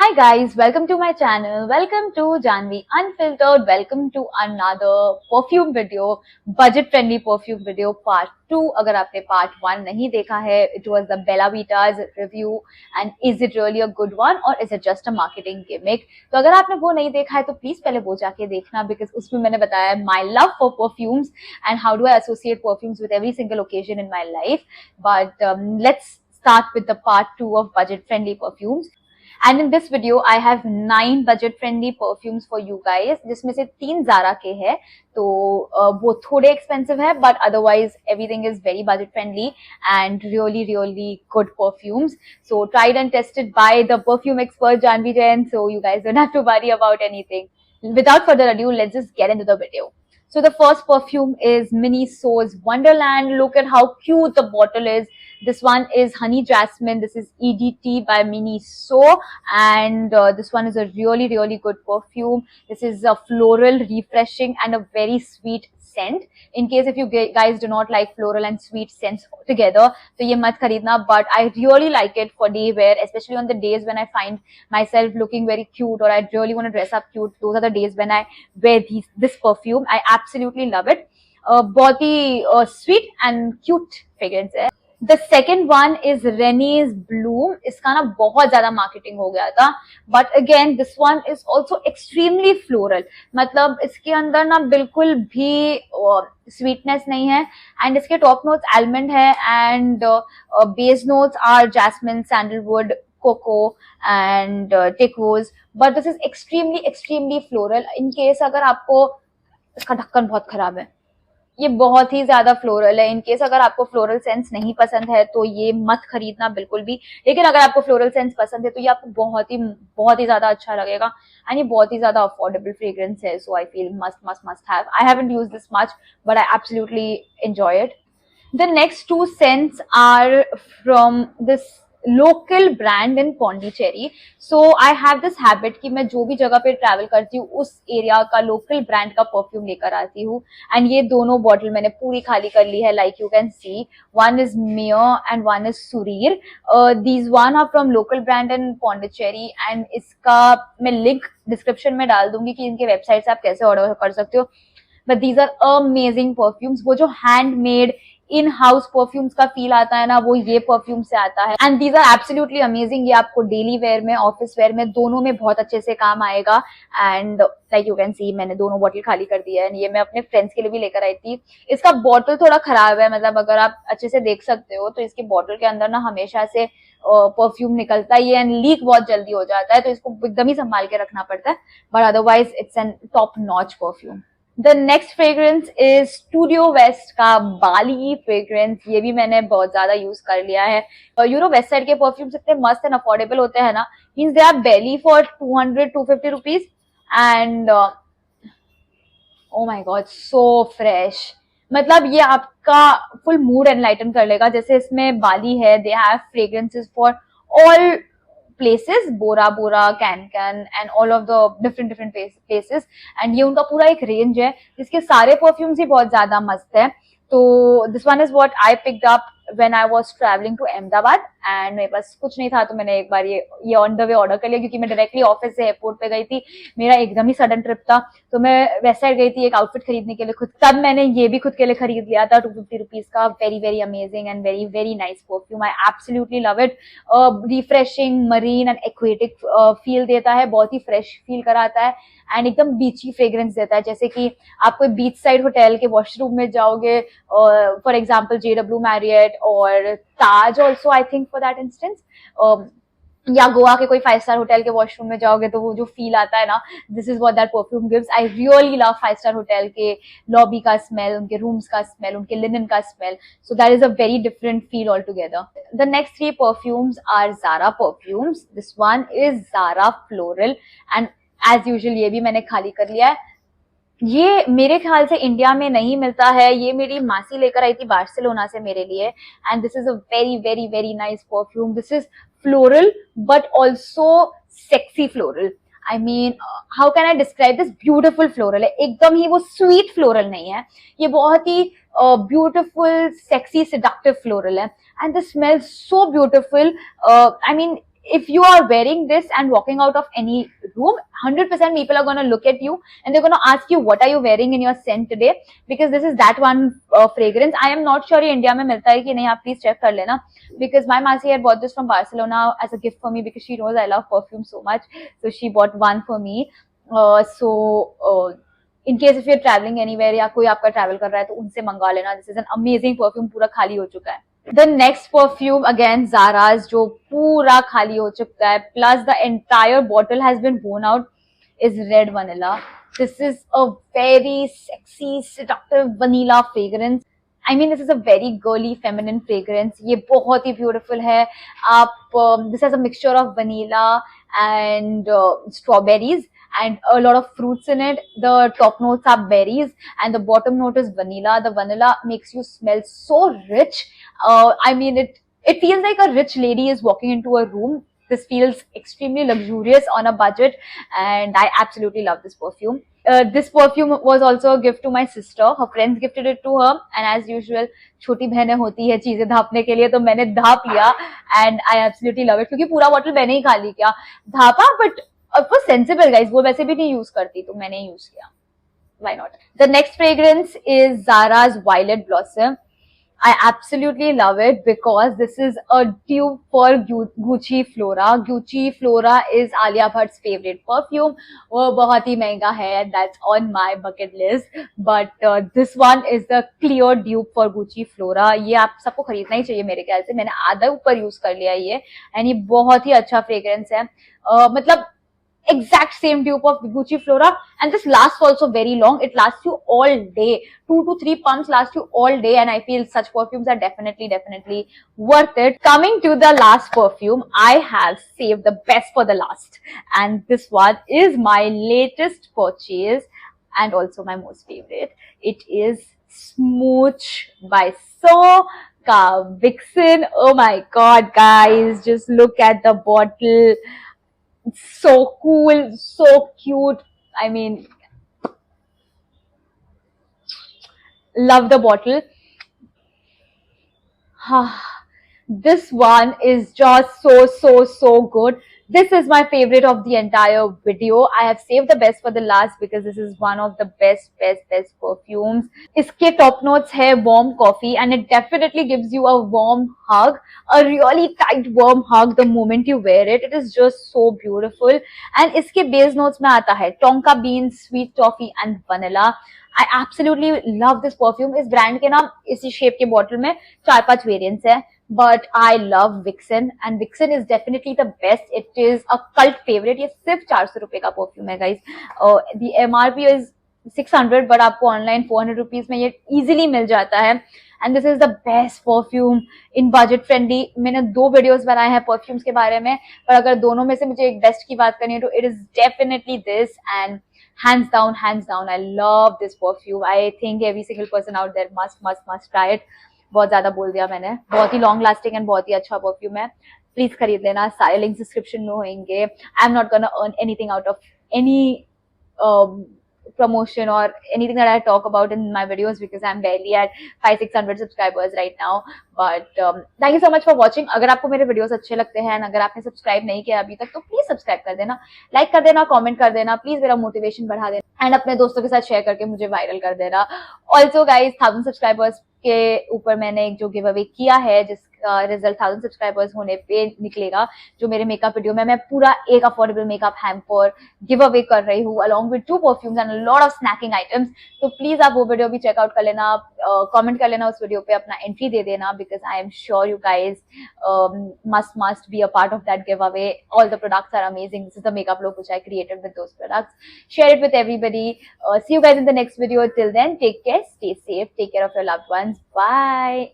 Hi guys, welcome to my channel. Welcome to Janvi Unfiltered. Welcome to another perfume video, budget friendly perfume video part 2. अगर आपने part 1 नहीं देखा है, it was the Bella Vita's review and is it really a good one or is it just a marketing gimmick? तो अगर आपने वो नहीं देखा है तो प्लीज पहले वो जाके देखना, because उसमें मैंने बताया my love for perfumes and how do I associate perfumes with every single occasion in my life. But let's start with the part 2 of budget friendly perfumes. And in this video, I have 9 budget-friendly perfumes for you guys, जिसमें से 3 Zara के हैं, तो वो थोड़े expensive है, but otherwise everything is very budget-friendly and really good perfumes. So tried and tested by the perfume expert Janvi Jain, so you guys don't have to worry about anything. Without further ado, let's just get into the video. So the first perfume is Miniso's Wonderland. Look at how cute the bottle is. This one is Honey Jasmine. This is EDT by Miniso, and this one is a really good perfume. This is a floral, refreshing and a very sweet scent. In case if you guys do not like floral and sweet scents together, तो ये मत खरीदना. But I really like it for day wear, especially on the days when I find myself looking very cute or I really want to dress up cute. Those are the days when I wear this perfume. I absolutely love it. बहुत ही sweet and cute fragrance है. The second one is Renee's Bloom. इसका ना बहुत ज्यादा marketing हो गया था, but again this one is also extremely floral. मतलब इसके अंदर ना बिल्कुल भी sweetness नहीं है, and इसके top notes almond है, and base notes are jasmine, sandalwood, cocoa and ticos. But this is extremely floral. In case अगर आपको, इसका ढक्कन बहुत खराब है, ये बहुत ही ज्यादा फ्लोरल है. इनकेस अगर आपको फ्लोरल सेंस नहीं पसंद है तो ये मत खरीदना बिल्कुल भी, लेकिन अगर आपको फ्लोरल सेंस पसंद है तो ये आपको बहुत ही ज्यादा अच्छा लगेगा. एंड ये बहुत ही ज्यादा अफोर्डेबल फ्रेग्रेंस है, so I feel must have. I haven't used this much but I absolutely enjoy it. The next 2 scents are from this local brand in Pondicherry. So I have this habit कि मैं जो भी जगह पे travel करती हूँ उस area का लोकल ब्रांड का परफ्यूम लेकर आती हूँ. एंड ये दोनों बॉटल मैंने पूरी खाली कर ली है, like you can see. One is Mayer and one is Surir. These one are from local brand in Pondicherry, and इसका मैं लिंक डिस्क्रिप्शन में डाल दूंगी कि इनके वेबसाइट से आप कैसे ऑर्डर कर सकते हो. But these are amazing perfumes. वो जो हैंडमेड इन हाउस परफ्यूम्स का फील आता है ना, वो ये परफ्यूम से आता है. And these are absolutely amazing. ये आपको डेली वेयर में, ऑफिस वेयर में, दोनों में बहुत अच्छे से काम आएगा. And like you can see मैंने दोनों बॉटल खाली कर दिया है. ये मैं अपने फ्रेंड्स के लिए भी लेकर आई थी. इसका बॉटल थोड़ा खराब है, मतलब अगर आप अच्छे से देख सकते हो तो इसके बॉटल के अंदर ना हमेशा से परफ्यूम निकलता ही है एंड लीक बहुत जल्दी हो जाता है, तो इसको एकदम ही संभाल के रखना पड़ता है. But otherwise it's an top notch perfume. The next fragrance is Studio West का बाली fragrance. ये भी मैंने बहुत ज्यादा यूज कर लिया है. यूरो वेस्ट साइड के परफ्यूम्स इतने मस्त एंड अफोर्डेबल होते हैं ना, means they are barely for 200-250 rupees and oh my god, so fresh. मतलब ये आपका फुल मूड एनलाइटन कर लेगा. जैसे इसमें बाली है, they have fragrances for all places, Bora Bora, Can and all of the different places. And ये उनका पूरा एक रेंज है जिसके सारे परफ्यूम्स ही बहुत ज्यादा मस्त है. तो this one is what I picked up when I was travelling to Ahmedabad. And मेरे पास कुछ नहीं था तो मैंने एक बार ये ऑन द वे ऑर्डर कर लिया, क्योंकि मैं डायरेक्टली ऑफिस से एयरपोर्ट पे गई थी. मेरा एकदम ही सडन ट्रिप था, तो मैं वेस्ट साइड गई थी एक आउटफिट खरीदने के लिए खुद. तब मैंने ये भी खुद के लिए खरीद लिया था 250 रुपीज का. Very amazing and very nice perfume. I absolutely love it. Refreshing, marine and aquatic feel देता है, बहुत ही फ्रेश फील कराता है एंड एकदम बीची फ्रेग्रेंस देता है. जैसे कि आप कोई बीच साइड होटल के वॉशरूम में जाओगे, फॉर एग्जाम्पल JW मैरियट और Taj also, I think for that instance, या गोवा के कोई 5 स्टार होटल के वॉशरूम में जाओगे तो वो जो फील आता है ना, this is what that perfume gives. I really love 5 star hotel के लॉबी का स्मेल, उनके रूम्स का स्मेल, उनके लिनन का smell. So that is a very different feel all together. The next 3 perfumes are Zara perfumes. This one is Zara floral and as usual ये भी मैंने खाली कर लिया है. ये मेरे ख्याल से इंडिया में नहीं मिलता है. ये मेरी मासी लेकर आई थी बार्सिलोना से मेरे लिए. And this is a very nice perfume. This is floral but also sexy floral. I mean how can I describe this, beautiful floral है, एकदम ही वो स्वीट फ्लोरल नहीं है, ये बहुत ही ब्यूटिफुल सेक्सी सेडक्टिव फ्लोरल है, and the smell so beautiful. I mean, if you are wearing this and walking out of any room, 100% people are going to look at you and they're going to ask you what are you wearing in your scent today, because this is that one fragrance. I am not sure ये India में मिलता है कि नहीं, आप please check कर लेना, because my Masi had bought this from Barcelona as a gift for me because she knows I love perfume so much, so she bought one for me. In case if you're traveling anywhere या कोई आपका travel कर रहा है तो उनसे मंगवा लेना. This is an amazing perfume, पूरा खाली हो चुका है. The next perfume again Zara's, जो पूरा खाली हो चुका है, plus the entire bottle has been worn out, is Red Vanilla. This is a very sexy, seductive vanilla fragrance. I mean, this is a very girly, feminine fragrance. ये बहुत ही beautiful है. आप this has a mixture of vanilla and strawberries and a lot of fruits in it. The top notes are berries and the bottom note is vanilla. The vanilla makes you smell so rich. I mean, it feels like a rich lady is walking into a room. This feels extremely luxurious on a budget, and I absolutely love this perfume. This perfume was also a gift to my sister. Her friends gifted it to her, and as usual, छोटी बहनें होती है चीजें धापने के लिए, तो मैंने धाप लिया, and I absolutely love it. क्योंकि पूरा बॉटल मैंने ही खाली किया, धापा, but it was sensible, guys. वो वैसे भी नहीं यूज करती, तो मैंने यूज किया. Why not? The next fragrance is Zara's Violet Blossom. I absolutely love it because this is a dupe for Gucci Flora. Gucci Flora is Alia Bhatt's favorite perfume. वो बहुत ही महंगा है, that's on my bucket list. But this one is the clear dupe for Gucci Flora. ये आप सबको खरीदना ही चाहिए मेरे ख्याल से. मैंने आधा ऊपर यूज कर लिया ये, and ये बहुत ही अच्छा fragrance है. मतलब exact same dupe of Gucci Flora, and this lasts also very long. It lasts you all day. 2 to 3 pumps last you all day, and I feel such perfumes are definitely worth it. Coming to the last perfume, I have saved the best for the last, and this one is my latest purchase and also my most favorite. It is Smooch by Soca Vixen. Oh my god, guys, just look at the bottle. It's so cool, so cute. I mean, love the bottle. This one is just so good. This is my favorite of the entire video. I have saved the best for the last because this is one of the best perfumes. इसके top notes है warm coffee, and it definitely gives you a warm hug, a really tight warm hug the moment you wear it. It is just so beautiful. And इसके base notes में आता है tonka beans, sweet toffee and vanilla. I absolutely love this perfume. इस brand के नाम इसी shape के bottle में 4-5 variants है. But I love Vixen, and Vixen is definitely the best. It is a cult favorite. ये सिर्फ 400 रुपए का परफ्यूम है, guys. The MRP is 600, but आपको online 400 rupees में ये easily मिल जाता है. And this is the best perfume in budget friendly. मैंने 2 videos बनाए हैं perfumes के बारे में, पर अगर दोनों में से मुझे एक best की बात करनी है तो it is definitely this, and hands down, I love this perfume. I think every single person out there must try it. बहुत ज्यादा बोल दिया मैंने. बहुत ही लॉन्ग लास्टिंग एंड बहुत ही अच्छा परफ्यूम है. प्लीज खरीद लेना. सारे लिंक्स डिस्क्रिप्शन में होंगे. I am not gonna earn anything out of any promotion or anything that I talk about in my videos because I'm barely at 500-600 subscribers right now. But thank you so much for watching. अगर आपको मेरे videos अच्छे लगते हैं, अगर आपने subscribe नहीं किया अभी तक, तो प्लीज सब्सक्राइब कर देना, लाइक कर देना, कमेंट कर देना, प्लीज मेरा मोटिवेशन बढ़ा देना, एंड अपने दोस्तों के साथ शेयर करके मुझे वायरल कर देना. ऑल्सो गाइज, 1000 सब्सक्राइबर्स के ऊपर मैंने एक जो गिव अवे किया है, जिसका रिजल्ट 1000 सब्सक्राइबर्स होने पे निकलेगा, जो मेरे मेकअप वीडियो में मैं पूरा एक affordable makeup hamper give away कर रही हूँ along with 2 perfumes and lot of snacking items. तो प्लीज आप वो वीडियो भी चेकआउट कर लेना, कमेंट कर लेना उस वीडियो पे, अपना एंट्री दे देना, because I am sure you guys must be a part of that giveaway. All the products are amazing. This is the makeup look which I created with those products. Share it with everybody. See you guys in the next video. Till then, take care, stay safe, take care of your loved ones. Bye.